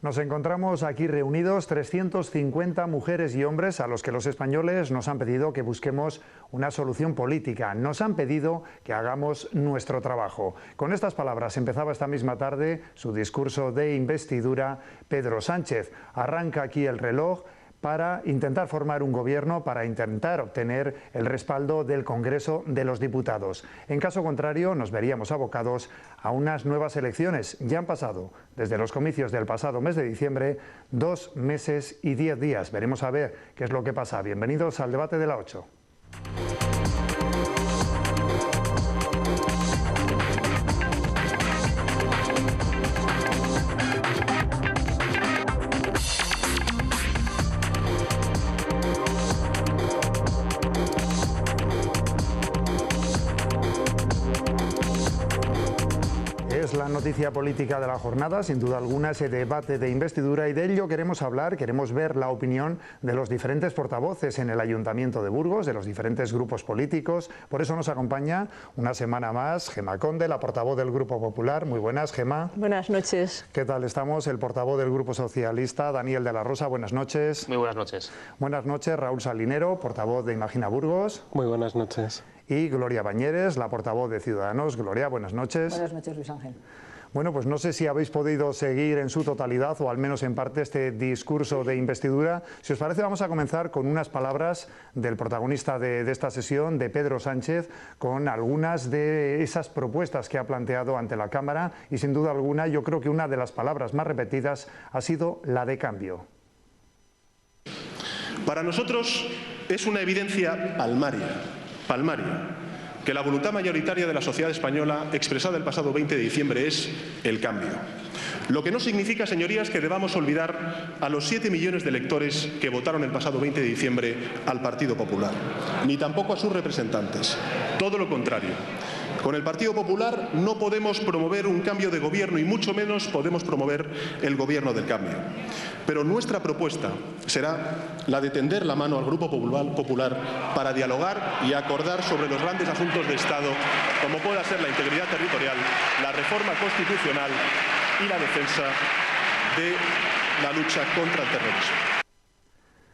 Nos encontramos aquí reunidos 350 mujeres y hombres a los que los españoles nos han pedido que busquemos una solución política. Nos han pedido que hagamos nuestro trabajo. Con estas palabras empezaba esta misma tarde su discurso de investidura Pedro Sánchez. Arranca aquí el reloj para intentar formar un gobierno, para intentar obtener el respaldo del Congreso de los Diputados. En caso contrario, nos veríamos abocados a unas nuevas elecciones. Ya han pasado, desde los comicios del pasado mes de diciembre, 2 meses y 10 días. Veremos a ver qué es lo que pasa. Bienvenidos al debate de la 8. La noticia política de la jornada, sin duda alguna, ese debate de investidura, y de ello queremos hablar, queremos ver la opinión de los diferentes portavoces en el Ayuntamiento de Burgos, de los diferentes grupos políticos. Por eso nos acompaña una semana más Gemma Conde, la portavoz del Grupo Popular. Muy buenas, Gemma. Buenas noches. ¿Qué tal estamos? El portavoz del Grupo Socialista, Daniel de la Rosa. Buenas noches. Muy buenas noches. Buenas noches, Raúl Salinero, portavoz de Imagina Burgos. Muy buenas noches. Y Gloria Bañeres, la portavoz de Ciudadanos. Gloria, buenas noches. Buenas noches, Luis Ángel. Bueno, pues no sé si habéis podido seguir en su totalidad o al menos en parte este discurso de investidura. Si os parece, vamos a comenzar con unas palabras del protagonista de esta sesión, de Pedro Sánchez, con algunas de esas propuestas que ha planteado ante la Cámara, y sin duda alguna yo creo que una de las palabras más repetidas ha sido la de cambio. Para nosotros es una evidencia palmaria, que la voluntad mayoritaria de la sociedad española expresada el pasado 20 de diciembre es el cambio. Lo que no significa, señorías, que debamos olvidar a los 7 millones de electores que votaron el pasado 20 de diciembre al Partido Popular, ni tampoco a sus representantes. Todo lo contrario. Con el Partido Popular no podemos promover un cambio de gobierno y mucho menos podemos promover el gobierno del cambio. Pero nuestra propuesta será la de tender la mano al Grupo Popular para dialogar y acordar sobre los grandes asuntos de Estado, como pueda ser la integridad territorial, la reforma constitucional y la defensa de la lucha contra el terrorismo.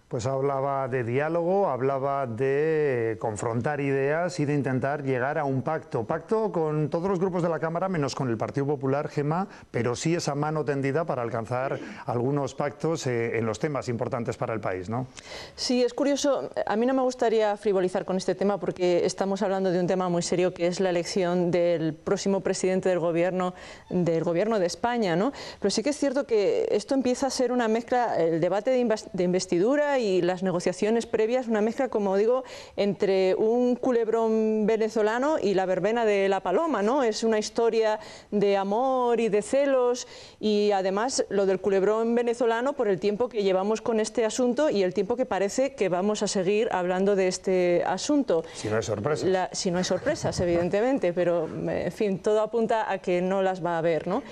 Pues hablaba de diálogo, hablaba de confrontar ideas y de intentar llegar a un pacto. Pacto con todos los grupos de la Cámara, menos con el Partido Popular, Gemma, pero sí esa mano tendida para alcanzar algunos pactos en los temas importantes para el país, ¿no? Sí, es curioso. A mí no me gustaría frivolizar con este tema porque estamos hablando de un tema muy serio, que es la elección del próximo presidente del gobierno de España, ¿no? Pero sí que es cierto que esto empieza a ser una mezcla, el debate de investidura y las negociaciones previas, una mezcla, como digo, entre un culebrón venezolano y la verbena de la paloma, ¿no? Es una historia de amor y de celos, y además lo del culebrón venezolano por el tiempo que llevamos con este asunto y el tiempo que parece que vamos a seguir hablando de este asunto. Si no hay sorpresas. Si no hay sorpresas, evidentemente, pero en fin, todo apunta a que no las va a haber, ¿no?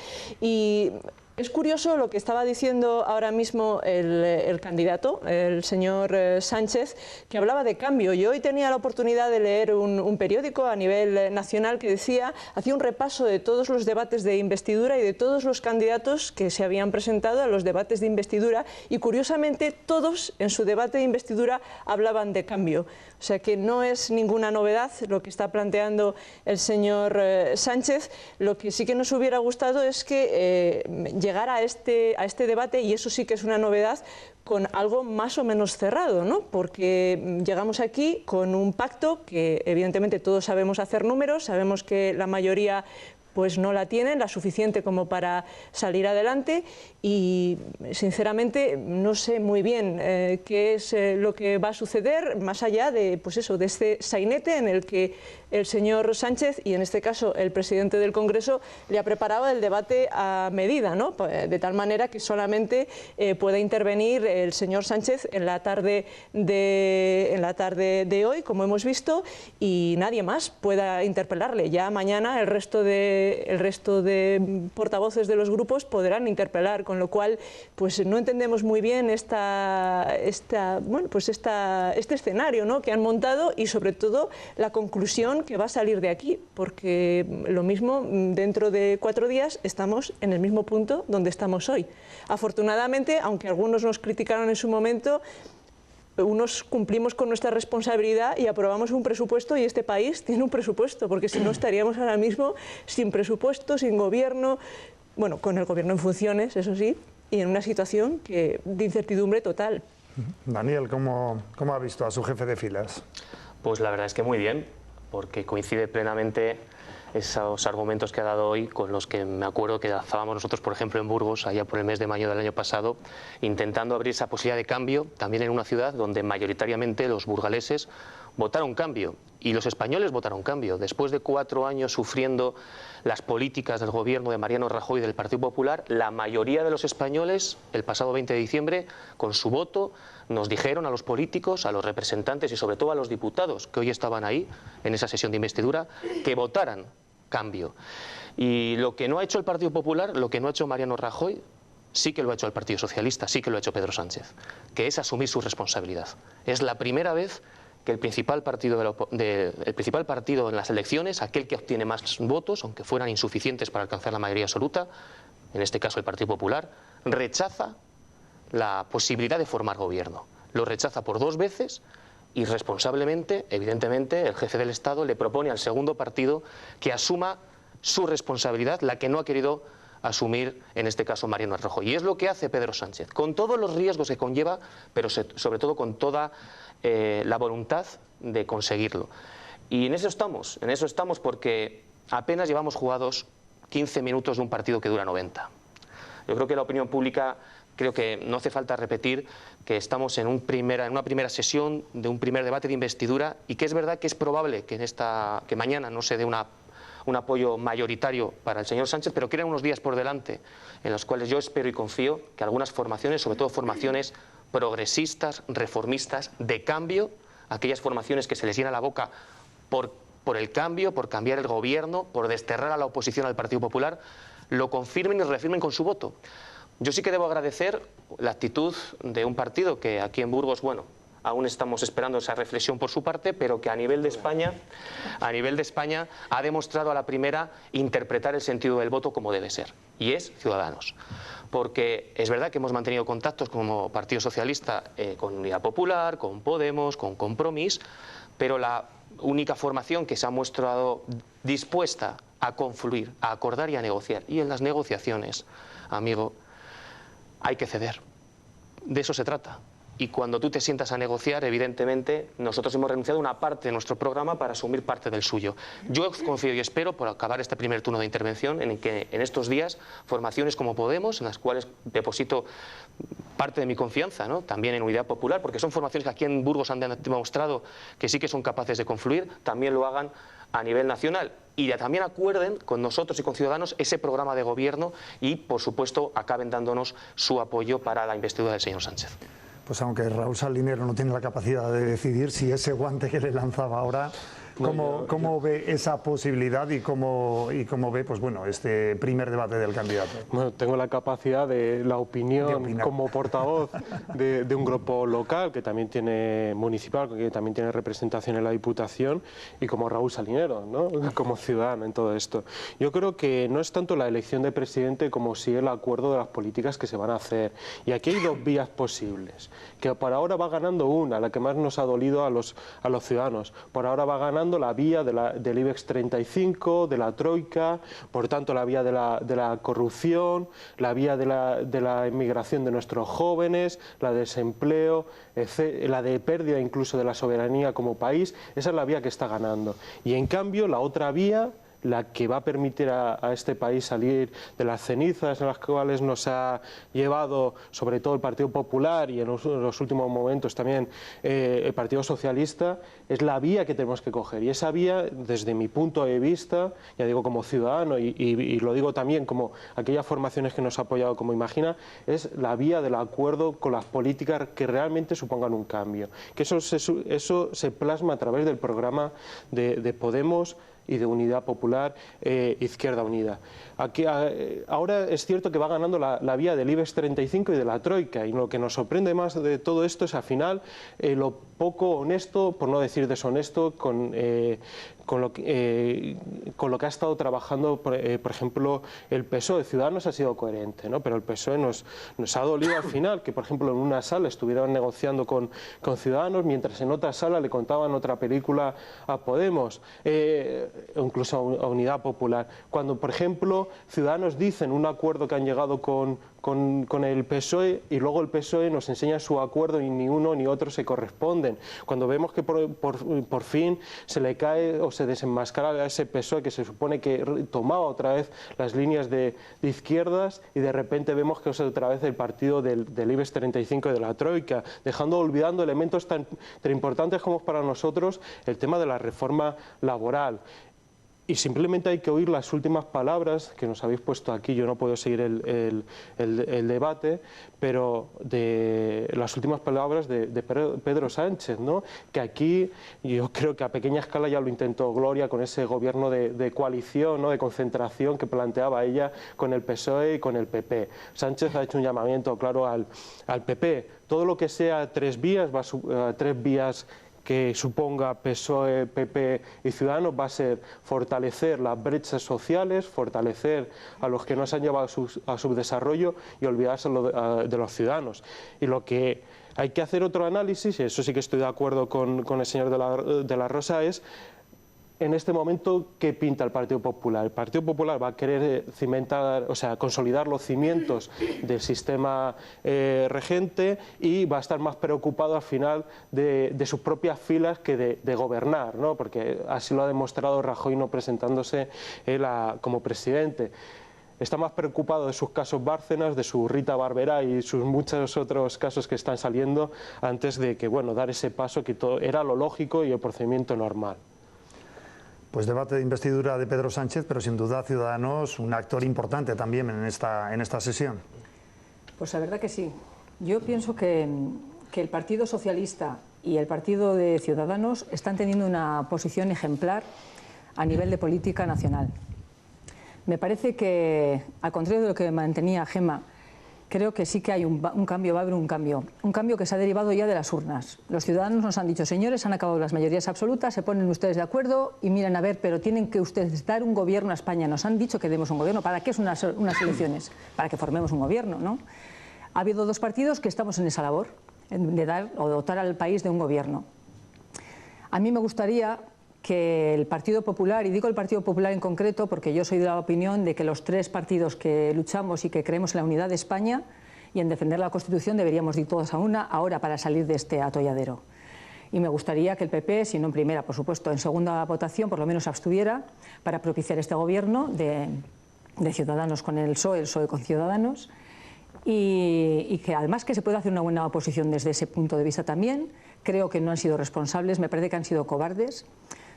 Y es curioso lo que estaba diciendo ahora mismo el candidato, el señor Sánchez, que hablaba de cambio. Yo hoy tenía la oportunidad de leer un periódico a nivel nacional que hacía un repaso de todos los debates de investidura y de todos los candidatos que se habían presentado a los debates de investidura, y curiosamente todos en su debate de investidura hablaban de cambio. O sea que no es ninguna novedad lo que está planteando el señor Sánchez. Lo que sí que nos hubiera gustado es que llegara a este debate, y eso sí que es una novedad, con algo más o menos cerrado, ¿no? Porque llegamos aquí con un pacto que evidentemente todos sabemos hacer números, sabemos que la mayoría pues no la tienen, la suficiente como para salir adelante, y sinceramente no sé muy bien qué es lo que va a suceder más allá de, pues eso, de este sainete en el que el señor Sánchez, y en este caso el presidente del Congreso, le ha preparado el debate a medida, ¿no? De tal manera que solamente pueda intervenir el señor Sánchez en la tarde de hoy, como hemos visto, y nadie más pueda interpelarle. Ya mañana el resto de el resto de portavoces de los grupos podrán interpelar, con lo cual pues no entendemos muy bien este escenario, ¿no?, que han montado, y sobre todo la conclusión que va a salir de aquí, porque lo mismo dentro de 4 días estamos en el mismo punto donde estamos hoy. Afortunadamente, aunque algunos nos criticaron en su momento, unos cumplimos con nuestra responsabilidad y aprobamos un presupuesto, y este país tiene un presupuesto, porque si no estaríamos ahora mismo sin presupuesto, sin gobierno, bueno, con el gobierno en funciones, eso sí, y en una situación de incertidumbre total. Daniel, ¿cómo ha visto a su jefe de filas? Pues la verdad es que muy bien, porque coincide plenamente esos argumentos que ha dado hoy con los que me acuerdo que lanzábamos nosotros, por ejemplo, en Burgos, allá por el mes de mayo del año pasado, intentando abrir esa posibilidad de cambio, también en una ciudad donde mayoritariamente los burgaleses votaron cambio, y los españoles votaron cambio. Después de 4 años sufriendo las políticas del gobierno de Mariano Rajoy y del Partido Popular, la mayoría de los españoles, el pasado 20 de diciembre, con su voto, nos dijeron a los políticos, a los representantes y sobre todo a los diputados que hoy estaban ahí, en esa sesión de investidura, que votaran cambio. Y lo que no ha hecho el Partido Popular, lo que no ha hecho Mariano Rajoy, sí que lo ha hecho el Partido Socialista, sí que lo ha hecho Pedro Sánchez, que es asumir su responsabilidad. Es la primera vez que el principal partido en las elecciones, aquel que obtiene más votos, aunque fueran insuficientes para alcanzar la mayoría absoluta, en este caso el Partido Popular, rechaza la posibilidad de formar gobierno. Lo rechaza por 2 veces. Irresponsablemente, evidentemente, el jefe del Estado le propone al segundo partido que asuma su responsabilidad, la que no ha querido asumir, en este caso, Mariano Rajoy. Y es lo que hace Pedro Sánchez, con todos los riesgos que conlleva, pero sobre todo con toda la voluntad de conseguirlo. Y en eso estamos porque apenas llevamos jugados 15 minutos de un partido que dura 90. Yo creo que la opinión pública, creo que no hace falta repetir que estamos en una primera sesión de un primer debate de investidura, y que es verdad que es probable que mañana no se dé un apoyo mayoritario para el señor Sánchez, pero quedan unos días por delante en los cuales yo espero y confío que algunas formaciones, sobre todo formaciones progresistas, reformistas, de cambio, aquellas formaciones que se les llena la boca por el cambio, por cambiar el gobierno, por desterrar a la oposición al Partido Popular, lo confirmen y reafirmen con su voto. Yo sí que debo agradecer la actitud de un partido que aquí en Burgos, bueno, aún estamos esperando esa reflexión por su parte, pero que a nivel de España ha demostrado a la primera interpretar el sentido del voto como debe ser, y es Ciudadanos. Porque es verdad que hemos mantenido contactos como Partido Socialista con Unidad Popular, con Podemos, con Compromís, pero la única formación que se ha mostrado dispuesta a confluir, a acordar y a negociar, y en las negociaciones, amigo, hay que ceder. De eso se trata. Y cuando tú te sientas a negociar, evidentemente, nosotros hemos renunciado a una parte de nuestro programa para asumir parte del suyo. Yo confío y espero, por acabar este primer turno de intervención, en que en estos días formaciones como Podemos, en las cuales deposito parte de mi confianza, ¿no?, también en Unidad Popular, porque son formaciones que aquí en Burgos han demostrado que sí que son capaces de confluir, también lo hagan a nivel nacional, y ya también acuerden con nosotros y con Ciudadanos ese programa de gobierno y, por supuesto, acaben dándonos su apoyo para la investidura del señor Sánchez. Pues aunque Raúl Salinero no tiene la capacidad de decidir si ese guante que le lanzaba ahora, ¿cómo ve esa posibilidad y cómo ve, pues bueno, este primer debate del candidato? Bueno, tengo la capacidad de la opinión como portavoz de un grupo local que también tiene municipal, que también tiene representación en la Diputación, y como Raúl Salinero, ¿no?, como ciudadano en todo esto. Yo creo que no es tanto la elección de presidente como si el acuerdo de las políticas que se van a hacer. Y aquí hay 2 vías posibles, que por ahora va ganando una, la que más nos ha dolido a los ciudadanos. Por ahora va ganando la vía del IBEX 35, de la troika, por tanto la vía de la corrupción, la vía de la inmigración de nuestros jóvenes, la de desempleo, la de pérdida incluso de la soberanía como país. Esa es la vía que está ganando. Y en cambio la otra vía, la que va a permitir a este país salir de las cenizas en las cuales nos ha llevado sobre todo el Partido Popular y en los últimos momentos también el Partido Socialista, es la vía que tenemos que coger. Y esa vía, desde mi punto de vista, ya digo como ciudadano y lo digo también como aquellas formaciones que nos ha apoyado como Imagina, es la vía del acuerdo con las políticas que realmente supongan un cambio. Que eso se plasma a través del programa de Podemos y de Unidad Popular, Izquierda Unida. Aquí, ahora es cierto que va ganando la vía del IBEX 35 y de la Troika, y lo que nos sorprende más de todo esto es al final lo poco honesto, por no decir deshonesto, con lo que ha estado trabajando, por ejemplo, el PSOE. Ciudadanos ha sido coherente, ¿no? Pero el PSOE nos ha dolido al final que, por ejemplo, en una sala estuvieran negociando con Ciudadanos, mientras en otra sala le contaban otra película a Podemos, o incluso a Unidad Popular. Cuando, por ejemplo, Ciudadanos dicen un acuerdo que han llegado con el PSOE y luego el PSOE nos enseña su acuerdo y ni uno ni otro se corresponden. Cuando vemos que por fin se le cae o se desenmascara a ese PSOE que se supone que tomaba otra vez las líneas de izquierdas, y de repente vemos que es otra vez el partido del IBEX 35 y de la Troika, olvidando elementos tan importantes como para nosotros el tema de la reforma laboral. Y simplemente hay que oír las últimas palabras que nos habéis puesto aquí. Yo no puedo seguir el debate, pero de las últimas palabras de Pedro Sánchez, ¿no? Que aquí yo creo que a pequeña escala ya lo intentó Gloria con ese gobierno de coalición, ¿no? De concentración que planteaba ella con el PSOE y con el PP. Sánchez ha hecho un llamamiento claro al PP. Todo lo que sea tres vías, tres vías que suponga PSOE, PP y Ciudadanos, va a ser fortalecer las brechas sociales, fortalecer a los que no se han llevado a su desarrollo y olvidarse de los ciudadanos. Y lo que hay que hacer otro análisis, y eso sí que estoy de acuerdo con el señor de la Rosa, es en este momento ¿qué pinta el Partido Popular? El Partido Popular va a querer cimentar, o sea, consolidar los cimientos del sistema regente, y va a estar más preocupado al final de sus propias filas que de gobernar, ¿no? Porque así lo ha demostrado Rajoy no presentándose él como presidente. Está más preocupado de sus casos Bárcenas, de su Rita Barberá y sus muchos otros casos que están saliendo, antes de que, bueno, dar ese paso que todo era lo lógico y el procedimiento normal. Pues debate de investidura de Pedro Sánchez, pero sin duda Ciudadanos un actor importante también en esta sesión. Pues la verdad que sí. Yo pienso que el Partido Socialista y el Partido de Ciudadanos están teniendo una posición ejemplar a nivel de política nacional. Me parece que, al contrario de lo que mantenía Gemma, creo que sí que hay un cambio, va a haber un cambio que se ha derivado ya de las urnas. Los ciudadanos nos han dicho, señores, han acabado las mayorías absolutas, se ponen ustedes de acuerdo y miren a ver, pero tienen que ustedes dar un gobierno a España. Nos han dicho que demos un gobierno. ¿Para qué son unas elecciones? Para que formemos un gobierno, ¿no? Ha habido dos partidos que estamos en esa labor, de dar o dotar al país de un gobierno. A mí me gustaría que el Partido Popular, y digo el Partido Popular en concreto porque yo soy de la opinión de que los tres partidos que luchamos y que creemos en la unidad de España y en defender la Constitución deberíamos ir todos a una ahora para salir de este atolladero. Y me gustaría que el PP, si no en primera, por supuesto, en segunda votación, por lo menos abstuviera para propiciar este gobierno de Ciudadanos con el PSOE con Ciudadanos, y que además que se puede hacer una buena oposición desde ese punto de vista también. Creo que no han sido responsables, me parece que han sido cobardes.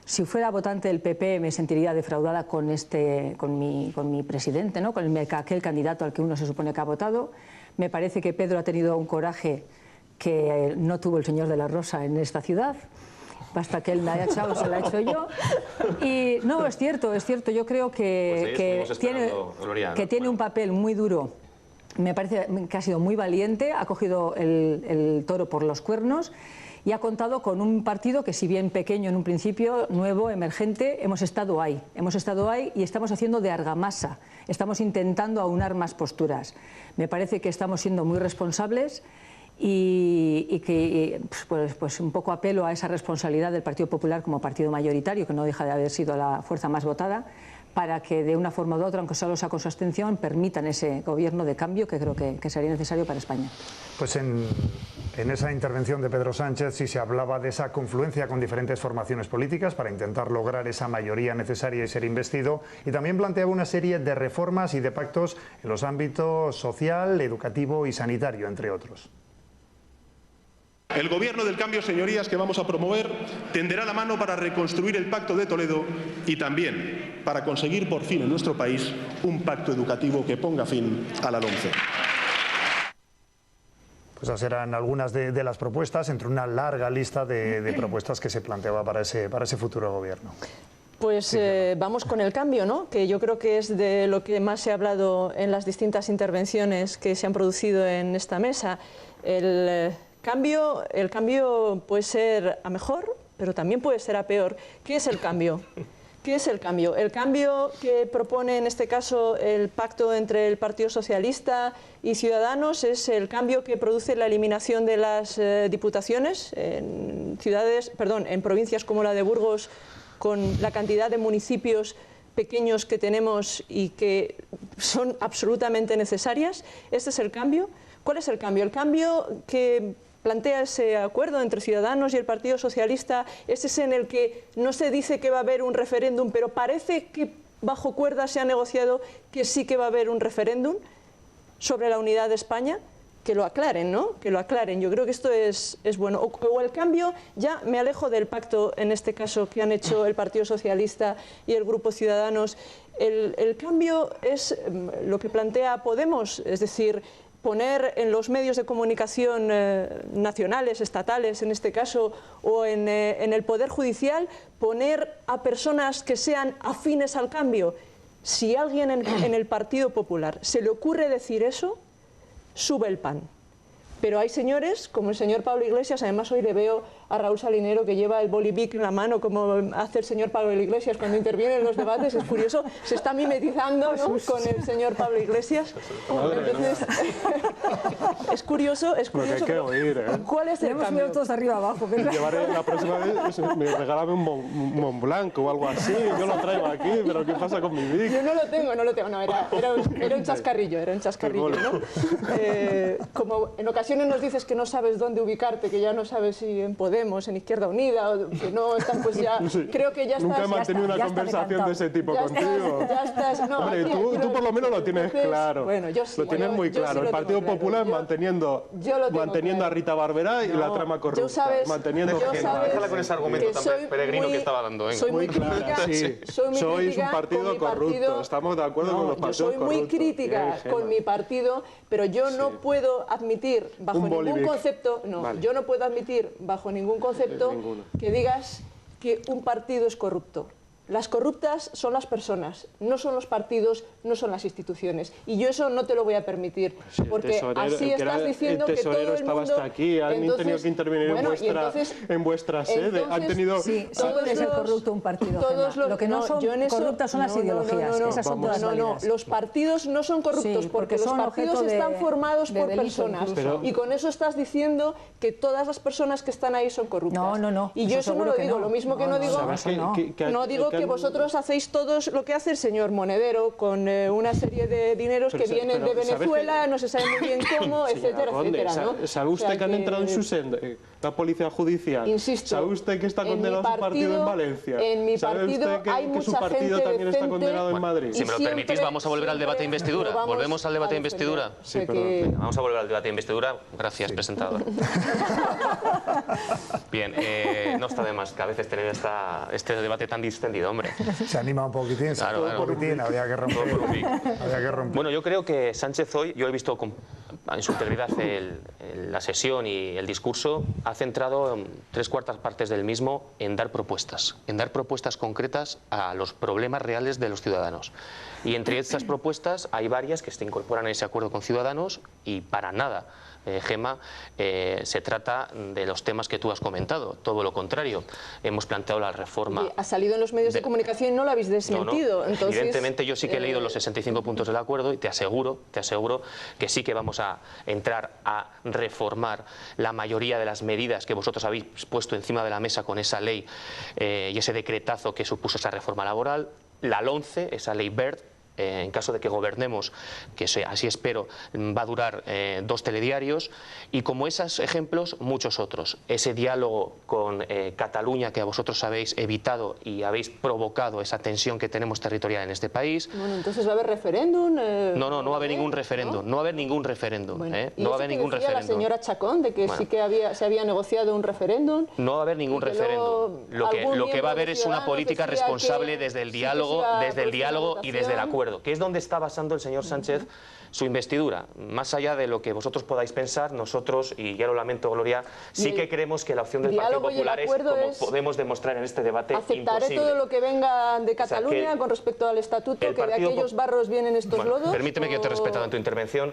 Si fuera votante del PP me sentiría defraudada con mi presidente, ¿no? Con aquel candidato al que uno se supone que ha votado. Me parece que Pedro ha tenido un coraje que no tuvo el señor de la Rosa en esta ciudad. Basta que él me haya echado, se lo ha hecho yo. Y no, es cierto, yo creo que tiene un papel muy duro. Me parece que ha sido muy valiente, ha cogido el toro por los cuernos y ha contado con un partido que, si bien pequeño en un principio, nuevo, emergente, hemos estado ahí y estamos haciendo de argamasa, estamos intentando aunar más posturas. Me parece que estamos siendo muy responsables y que pues un poco apelo a esa responsabilidad del Partido Popular como partido mayoritario, que no deja de haber sido la fuerza más votada, para que de una forma u otra, aunque solo sea con su abstención, permitan ese gobierno de cambio que creo que sería necesario para España. Pues en esa intervención de Pedro Sánchez sí se hablaba de esa confluencia con diferentes formaciones políticas para intentar lograr esa mayoría necesaria y ser investido, y también planteaba una serie de reformas y de pactos en los ámbitos social, educativo y sanitario, entre otros. El Gobierno del Cambio, señorías, que vamos a promover, tenderá la mano para reconstruir el Pacto de Toledo y también para conseguir por fin en nuestro país un pacto educativo que ponga fin a la LOMCE. Pues esas eran algunas de las propuestas, entre una larga lista de propuestas que se planteaba para ese futuro gobierno. Pues vamos con el cambio, ¿no? Que yo creo que es de lo que más se ha hablado en las distintas intervenciones que se han producido en esta mesa. El cambio puede ser a mejor, pero también puede ser a peor. ¿Qué es el cambio? ¿Qué es el cambio? El cambio que propone en este caso el pacto entre el Partido Socialista y Ciudadanos es el cambio que produce la eliminación de las diputaciones en provincias como la de Burgos, con la cantidad de municipios pequeños que tenemos y que son absolutamente necesarias. ¿Este es el cambio? ¿Cuál es el cambio? El cambio que plantea ese acuerdo entre Ciudadanos y el Partido Socialista es ese en el que no se dice que va a haber un referéndum, pero parece que bajo cuerda se ha negociado que sí que va a haber un referéndum sobre la unidad de España. Que lo aclaren, ¿no? Que lo aclaren. Yo creo que esto es bueno. O el cambio, ya me alejo del pacto, en este caso, que han hecho el Partido Socialista y el Grupo Ciudadanos. El cambio es lo que plantea Podemos, es decir, poner en los medios de comunicación nacionales, estatales en este caso, o en el Poder Judicial, poner a personas que sean afines al cambio. Si a alguien en el Partido Popular se le ocurre decir eso, sube el pan. Pero hay señores, como el señor Pablo Iglesias, además hoy le veo a Raúl Salinero que lleva el bolivic en la mano, como hace el señor Pablo Iglesias cuando interviene en los debates, es curioso, se está mimetizando, ¿no?, con el señor Pablo Iglesias. Entonces, es curioso, pero oír, ¿cuál es el cambio? Todos arriba abajo. Llevaré la próxima vez, me regálame un Mont Blanc o algo así, yo lo traigo aquí, pero ¿qué pasa con mi Vic? Yo no lo tengo, no, era un chascarrillo, ¿no? Como en ocasiones nos dices que no sabes dónde ubicarte, que ya no sabes si en Podemos, en Izquierda Unida, o que no están, pues ya, sí. Creo que ya estás... Nunca he mantenido una conversación de ese tipo contigo. Ya estás, no, hombre, aquí, tú por lo menos lo tienes claro. Bueno, yo sí. Lo tienes muy claro. Sí, el Partido Popular manteniendo a Rita Barberá y la trama corrupta. Manteniendo déjala con ese argumento tan peregrino que estaba dando. Soy muy crítica. Sois un partido corrupto. Estamos de acuerdo con los partidos corruptos. Yo soy muy crítica con mi partido, pero yo no puedo admitir bajo ningún concepto, yo no puedo admitir bajo ningún concepto que digas que un partido es corrupto. Las corruptas son las personas, no son los partidos, no son las instituciones. Y yo eso no te lo voy a permitir, porque así estás diciendo que todo el mundo... estaba hasta aquí, han tenido que intervenir en vuestra sede, han tenido... Sí, puede ser corrupto un partido, lo que no son corruptas son las ideologías, esas son todas válidas. Los partidos no son corruptos, porque los partidos están formados por personas, y con eso estás diciendo que todas las personas que están ahí son corruptas. No. Y yo eso no lo digo, lo mismo que no digo que vosotros hacéis todos lo que hace el señor Monedero con una serie de dineros que vienen de Venezuela, no se sabe muy bien cómo, etcétera, etcétera, ¿no? ¿Sabe usted que han entrado en su senda la policía judicial? Insisto, ¿sabe usted que está condenado su partido en Valencia? En mi partido hay mucha gente decente. ¿Sabe usted que su partido también está condenado en Madrid? Si me lo permitís, vamos a volver al debate de investidura. ¿Volvemos al debate de investidura? Sí, perdón. Vamos a volver al debate de investidura. Gracias, presentador. Bien, no está de más que a veces tener este debate tan distendido, hombre. Se anima un poquitín, habría que romper. Bueno, yo creo que Sánchez hoy, yo he visto en su integridad la sesión y el discurso, ha centrado en 3/4 partes del mismo en dar propuestas concretas a los problemas reales de los ciudadanos. Y entre estas propuestas hay varias que se incorporan a ese acuerdo con Ciudadanos y para nada, Gemma, se trata de los temas que tú has comentado, todo lo contrario. Hemos planteado la reforma... Ha salido en los medios de comunicación y no lo habéis desmentido. No. Entonces, evidentemente yo sí que he leído los 65 puntos del acuerdo y te aseguro que sí que vamos a entrar a reformar la mayoría de las medidas que vosotros habéis puesto encima de la mesa con esa ley y ese decretazo que supuso esa reforma laboral, la LOMCE, esa ley Wert. En caso de que gobernemos, que así espero, va a durar 2 telediarios, y como esos ejemplos, muchos otros. Ese diálogo con Cataluña que a vosotros habéis evitado y habéis provocado esa tensión que tenemos territorial en este país. Bueno, entonces va a haber referéndum. No va a haber ningún referéndum. No va a haber ningún referéndum. Bueno, no va a haber ningún referéndum. La señora Chacón de que sí que se había negociado un referéndum. No va a haber ningún referéndum. Lo que va a haber es una política responsable desde el diálogo y desde el acuerdo. acuerdo, que es donde está basando el señor Sánchez su investidura. Más allá de lo que vosotros podáis pensar, nosotros, y ya lo lamento, Gloria, sí que creemos que la opción del Partido Popular es, como podemos demostrar en este debate, aceptaré imposible. todo lo que venga de Cataluña, o sea, con respecto al estatuto, que de aquellos barros vienen estos lodos. Permíteme que yo te he respetado en tu intervención.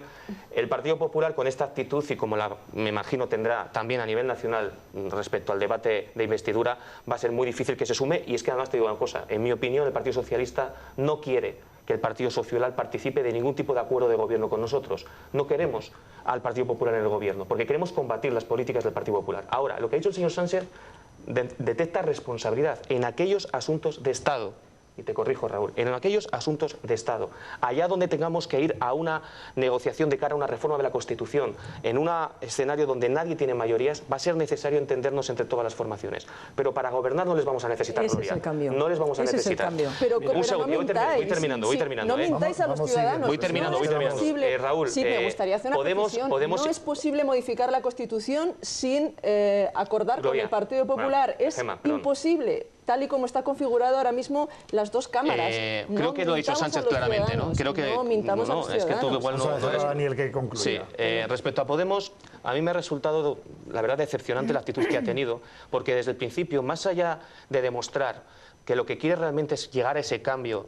El Partido Popular, con esta actitud y como me imagino tendrá también a nivel nacional respecto al debate de investidura, va a ser muy difícil que se sume. Y es que además te digo una cosa, en mi opinión el Partido Socialista no quiere que el Partido Social participe de ningún tipo de acuerdo de gobierno con nosotros. No queremos al Partido Popular en el gobierno, porque queremos combatir las políticas del Partido Popular. Ahora, lo que ha dicho el señor Sánchez detecta responsabilidad en aquellos asuntos de Estado. Y te corrijo, Raúl, en aquellos asuntos de Estado, allá donde tengamos que ir a una negociación de cara a una reforma de la Constitución, en un escenario donde nadie tiene mayorías, va a ser necesario entendernos entre todas las formaciones. Pero para gobernar no les vamos a necesitar, Ese Gloria. es el cambio. No les vamos a necesitar. Pero un segundo, no voy terminando. No mintáis a los ciudadanos. Voy terminando. Raúl, sí, me gustaría hacer una precisión. No es posible modificar la Constitución sin acordar con el Partido Popular. Es imposible. Tal y como está configurado ahora mismo las dos cámaras. Creo que lo ha dicho Sánchez claramente, ¿no? Creo que no mintamos a los ciudadanos. Es que todo igual no. Daniel, que concluya. Sí, respecto a Podemos, a mí me ha resultado, la verdad, decepcionante la actitud que ha tenido, porque desde el principio, más allá de demostrar que lo que quiere realmente es llegar a ese cambio,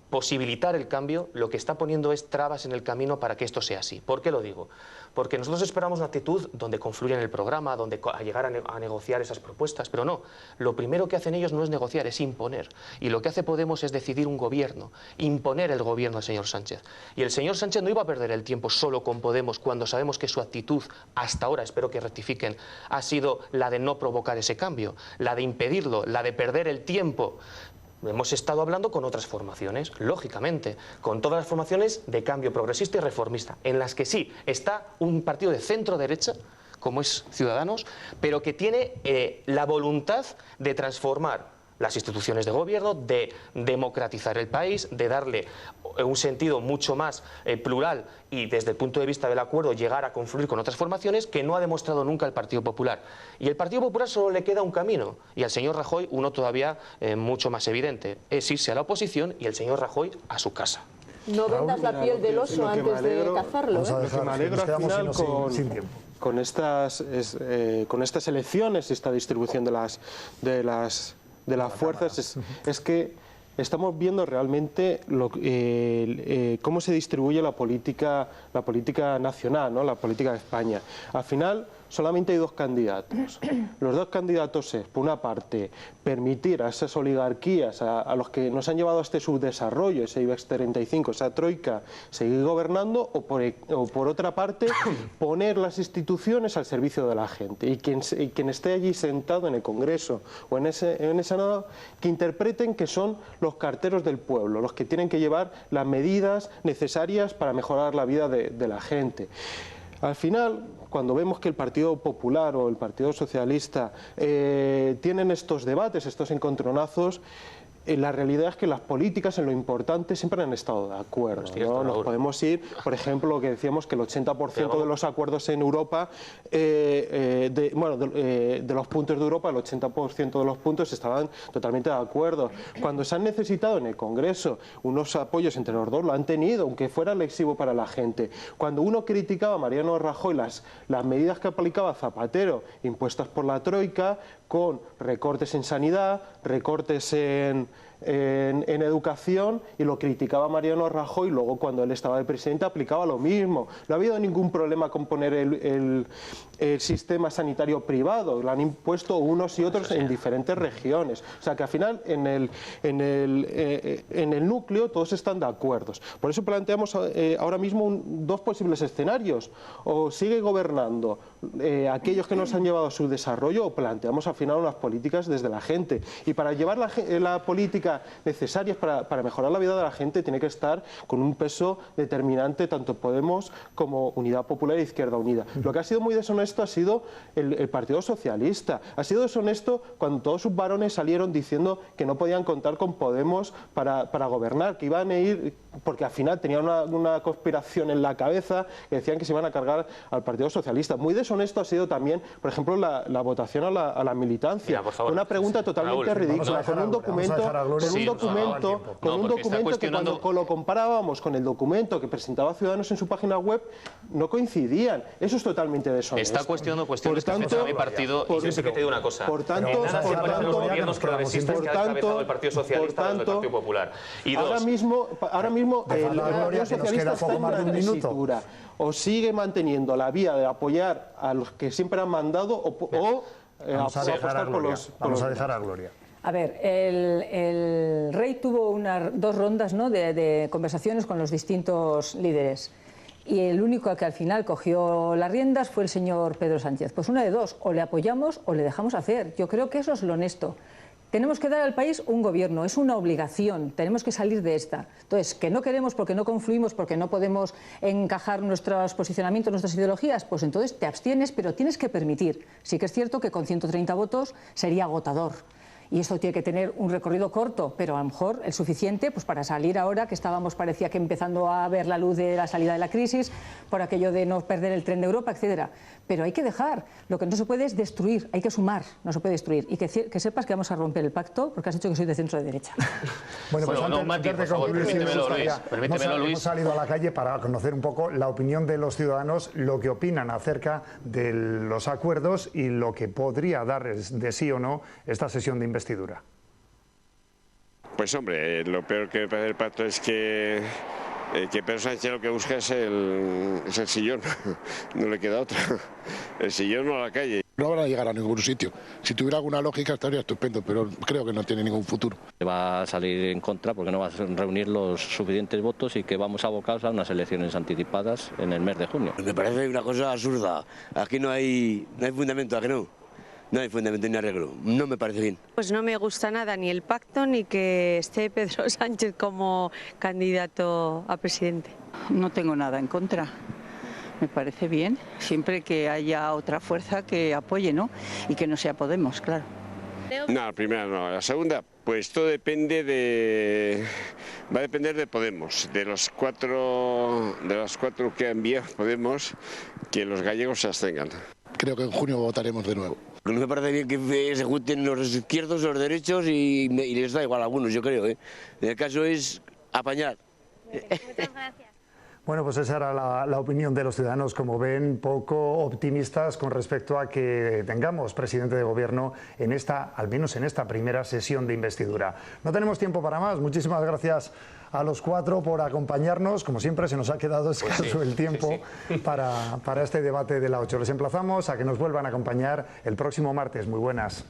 posibilitar el cambio, lo que está poniendo es trabas en el camino para que esto sea así. ¿Por qué lo digo? Porque nosotros esperamos una actitud donde confluyen el programa, donde a llegar a negociar esas propuestas, pero no. Lo primero que hacen ellos no es negociar, es imponer. Y lo que hace Podemos es decidir un gobierno, imponer el gobierno al señor Sánchez. Y el señor Sánchez no iba a perder el tiempo solo con Podemos cuando sabemos que su actitud, hasta ahora, espero que rectifiquen, ha sido la de no provocar ese cambio, la de impedirlo, la de perder el tiempo. Hemos estado hablando con otras formaciones, lógicamente, con todas las formaciones de cambio progresista y reformista, en las que sí está un partido de centro-derecha, como es Ciudadanos, pero que tiene la voluntad de transformar las instituciones de gobierno, de democratizar el país, de darle un sentido mucho más plural y desde el punto de vista del acuerdo llegar a confluir con otras formaciones que no ha demostrado nunca el Partido Popular. Y al Partido Popular solo le queda un camino y al señor Rajoy uno todavía mucho más evidente, es irse a la oposición y el señor Rajoy a su casa. No vendas la piel del oso antes de cazarlo. Lo que me alegro al final con estas elecciones y esta distribución de las fuerzas es que estamos viendo realmente cómo se distribuye la política nacional, ¿no? La política de España. Al final solamente hay dos candidatos. Los dos candidatos es, por una parte, permitir a esas oligarquías, a los que nos han llevado a este subdesarrollo, ese IBEX 35, esa troika, seguir gobernando, o por otra parte, poner las instituciones al servicio de la gente. Y quien esté allí sentado en el Congreso o en ese Senado, que interpreten que son los carteros del pueblo, los que tienen que llevar las medidas necesarias para mejorar la vida de la gente. Al final, cuando vemos que el Partido Popular o el Partido Socialista tienen estos debates, estos encontronazos, la realidad es que las políticas en lo importante siempre han estado de acuerdo, ¿no? Nos podemos ir, por ejemplo, lo que decíamos, que el 80% de los acuerdos en Europa, de los puntos de Europa, el 80% de los puntos estaban totalmente de acuerdo. Cuando se han necesitado en el Congreso unos apoyos entre los dos, lo han tenido, aunque fuera lesivo para la gente. Cuando uno criticaba a Mariano Rajoy las medidas que aplicaba Zapatero, impuestas por la troika, con recortes en sanidad, recortes en educación, y lo criticaba Mariano Rajoy, luego cuando él estaba de presidente aplicaba lo mismo. No ha habido ningún problema con poner el sistema sanitario privado, lo han impuesto unos y otros en diferentes regiones. O sea que al final en el núcleo todos están de acuerdo. Por eso planteamos ahora mismo dos posibles escenarios: o sigue gobernando aquellos que nos han llevado a su desarrollo, o planteamos al final unas políticas desde la gente. Y para llevar la política necesarias para mejorar la vida de la gente tiene que estar con un peso determinante tanto Podemos como Unidad Popular e Izquierda Unida. Lo que ha sido muy deshonesto ha sido el Partido Socialista. Ha sido deshonesto cuando todos sus varones salieron diciendo que no podían contar con Podemos para gobernar, que iban a ir, porque al final tenían una conspiración en la cabeza, que decían que se iban a cargar al Partido Socialista. Muy deshonesto ha sido también, por ejemplo, la votación a la militancia. Mira, por favor, una pregunta totalmente ridícula, con un documento... un documento, que cuando lo comparábamos con el documento que presentaba Ciudadanos en su página web, no coincidían. Eso es totalmente deshonesto. Está cuestionando cuestiones que afectan a mi partido, y yo sé que te digo una cosa. Por tanto, los gobiernos progresistas que ha encabezado el Partido Socialista del Partido Popular. Y ahora mismo el Partido Socialista está en una tesitura. O sigue manteniendo la vía de apoyar a los que siempre han mandado o vamos a dejar a Gloria. A ver, el rey tuvo dos rondas, ¿no?, de conversaciones con los distintos líderes. Y el único que al final cogió las riendas fue el señor Pedro Sánchez. Pues una de dos, o le apoyamos o le dejamos hacer. Yo creo que eso es lo honesto. Tenemos que dar al país un gobierno, es una obligación, tenemos que salir de esta. Entonces, que no queremos porque no confluimos, porque no podemos encajar nuestros posicionamientos, nuestras ideologías, pues entonces te abstienes, pero tienes que permitir. Sí que es cierto que con 130 votos sería agotador. Y esto tiene que tener un recorrido corto, pero a lo mejor el suficiente pues para salir ahora, que estábamos, parecía que empezando a ver la luz de la salida de la crisis, por aquello de no perder el tren de Europa, etcétera. Pero hay que dejar, lo que no se puede es destruir, hay que sumar, no se puede destruir. Y que sepas que vamos a romper el pacto, porque has dicho que soy de centro de derecha. Bueno, pues antes de concluir, permítemelo, Luis. Hemos salido a la calle para conocer un poco la opinión de los ciudadanos, lo que opinan acerca de los acuerdos y lo que podría dar de sí o no esta sesión de investidura. Pues hombre, lo peor que me parece el pacto es que Pedro Sánchez lo que busca es el sillón, no le queda otra, el sillón o la calle. No van a llegar a ningún sitio. Si tuviera alguna lógica estaría estupendo, pero creo que no tiene ningún futuro. Va a salir en contra porque no va a reunir los suficientes votos y que vamos abocados a unas elecciones anticipadas en el mes de junio. Me parece una cosa absurda. Aquí no hay fundamento, ¿a que no? No hay fundamento ni arreglo. No me parece bien. Pues no me gusta nada ni el pacto ni que esté Pedro Sánchez como candidato a presidente. No tengo nada en contra. Me parece bien, siempre que haya otra fuerza que apoye, ¿no? Y que no sea Podemos, claro. No, la primera no. La segunda, pues todo depende va a depender de Podemos, de las cuatro que ha enviado Podemos, que los gallegos se abstengan. Creo que en junio votaremos de nuevo. No me parece bien que se junten los izquierdos, los derechos y les da igual a algunos, yo creo, ¿eh? El caso es apañar. Muchas gracias. Bueno, pues esa era la opinión de los ciudadanos, como ven, poco optimistas con respecto a que tengamos presidente de gobierno al menos en esta primera sesión de investidura. No tenemos tiempo para más. Muchísimas gracias a los cuatro por acompañarnos. Como siempre, se nos ha quedado escaso el tiempo para este debate de la 8. Les emplazamos a que nos vuelvan a acompañar el próximo martes. Muy buenas.